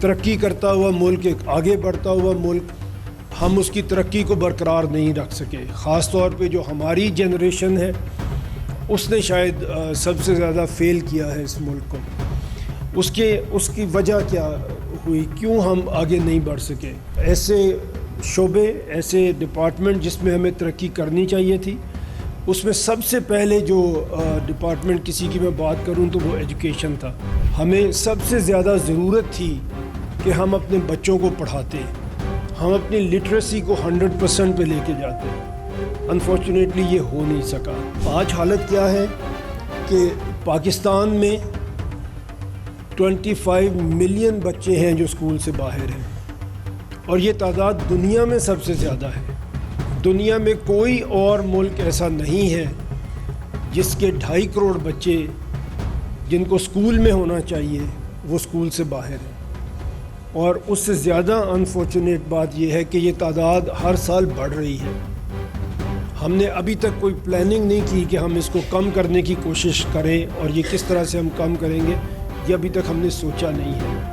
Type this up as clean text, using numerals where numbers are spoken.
ترقی کرتا ہوا ملک، ایک آگے بڑھتا ہوا ملک، ہم اس کی ترقی کو برقرار نہیں رکھ سکے. خاص طور پہ جو ہماری جنریشن ہے اس نے شاید سب سے زیادہ فیل کیا ہے اس ملک کو. اس کی وجہ کیا ہوئی، کیوں ہم آگے نہیں بڑھ سکے؟ ایسے شعبے، ایسے ڈپارٹمنٹ جس میں ہمیں ترقی کرنی چاہیے تھی، اس میں سب سے پہلے جو ڈپارٹمنٹ کسی کی میں بات کروں تو وہ ایجوکیشن تھا. ہمیں سب سے زیادہ ضرورت تھی کہ ہم اپنے بچوں کو پڑھاتے، ہم اپنی لٹریسی کو 100% پہ لے کے جاتے. انفارچونیٹلی یہ ہو نہیں سکا. آج حالت کیا ہے کہ پاکستان میں 25 ملین بچے ہیں جو اسکول سے باہر ہیں، اور یہ تعداد دنیا میں سب سے زیادہ ہے. دنیا میں کوئی اور ملک ایسا نہیں ہے جس کے 2.5 کروڑ بچے جن کو اسکول میں ہونا چاہیے وہ اسکول سے باہر ہیں. اور اس سے زیادہ انفارچونیٹ بات یہ ہے کہ یہ تعداد ہر سال بڑھ رہی ہے. ہم نے ابھی تک کوئی پلاننگ نہیں کی کہ ہم اس کو کم کرنے کی کوشش کریں، اور یہ کس طرح سے ہم کم کریں گے یہ ابھی تک ہم نے سوچا نہیں ہے.